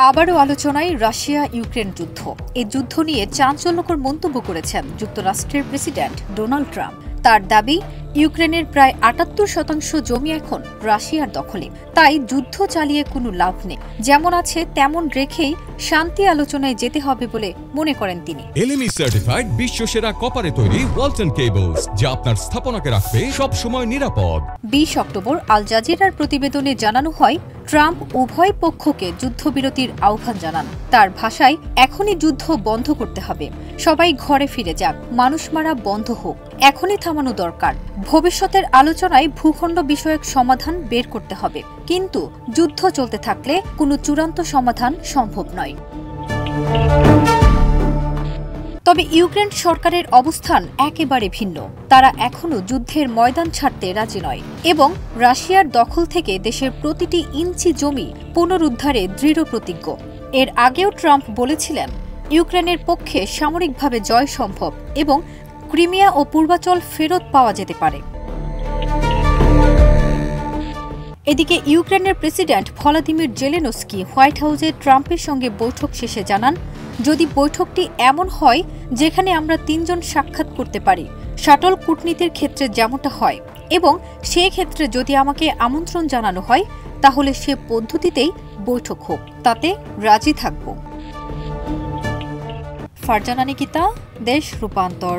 আবারও আলোচনায় Russia Ukraine যুদ্ধ। এই যুদ্ধ নিয়ে চাঞ্চল্যকর মন্তব্য করেছেন যুক্তরাষ্ট্রের প্রেসিডেন্ট ডোনাল্ড ট্রাম্প। তার দাবি, ইউক্রেনের প্রায় ৭৮% জমি এখন রাশিয়ার দখলে, তাই যুদ্ধ চালিয়ে কোনো লাভ নেই। যেমন আছে তেমন রেখেই শান্তি আলোচনায় যেতে হবে বলে মনে করেন তিনি। এলএমই সার্টিফাইড বিশ্বসেরা কপারে তৈরি ওয়ালটন কেবলস, যা আপনার স্থাপনাকে রাখবে সব সময় নিরাপদ। ২০ অক্টোবর আল জাজিরার প্রতিবেদনে জানানো হয়, ট্রাম্প উভয় পক্ষকে যুদ্ধবিরতির আহ্বান জানান। তার ভাষায়, এখনই যুদ্ধ বন্ধ করতে হবে, সবাই ঘরে ফিরে যাক, মানুষ মারা বন্ধ হোক, এখনই থামানো দরকার। ভবিষ্যতের আলোচনায় ভূখণ্ড বিষয়ক সমাধান বের করতে হবে, কিন্তু যুদ্ধ চলতে থাকলে কোনো চূড়ান্ত সমাধান সম্ভব নয়। তবে ইউক্রেন সরকারের অবস্থান একেবারে ভিন্ন। তারা এখনও যুদ্ধের ময়দান ছাড়তে রাজি নয় এবং রাশিয়ার দখল থেকে দেশের প্রতিটি ইঞ্চি জমি পুনরুদ্ধারে দৃঢ় প্রতিজ্ঞ। এর আগেও ট্রাম্প বলেছিলেন, ইউক্রেনের পক্ষে সামরিকভাবে জয় সম্ভব এবং ক্রিমিয়া ও পূর্বাঞ্চল ফেরত পাওয়া যেতে পারে। এদিকে ইউক্রেনের প্রেসিডেন্ট ভলাদিমির জেলেনস্কি হোয়াইট হাউসে ট্রাম্পের সঙ্গে বৈঠক শেষে জানান, যদি বৈঠকটি এমন হয় যেখানে আমরা ৩ জন সাক্ষাৎ করতে পারি, শাটল কূটনীতির ক্ষেত্রে যেমনটা হয়, এবং সেই ক্ষেত্রে যদি আমাকে আমন্ত্রণ জানানো হয়, তাহলে সে পদ্ধতিতেই বৈঠক হোক, তাতে রাজি থাকব। ফারজানা নিকিতা, দেশ রূপান্তর।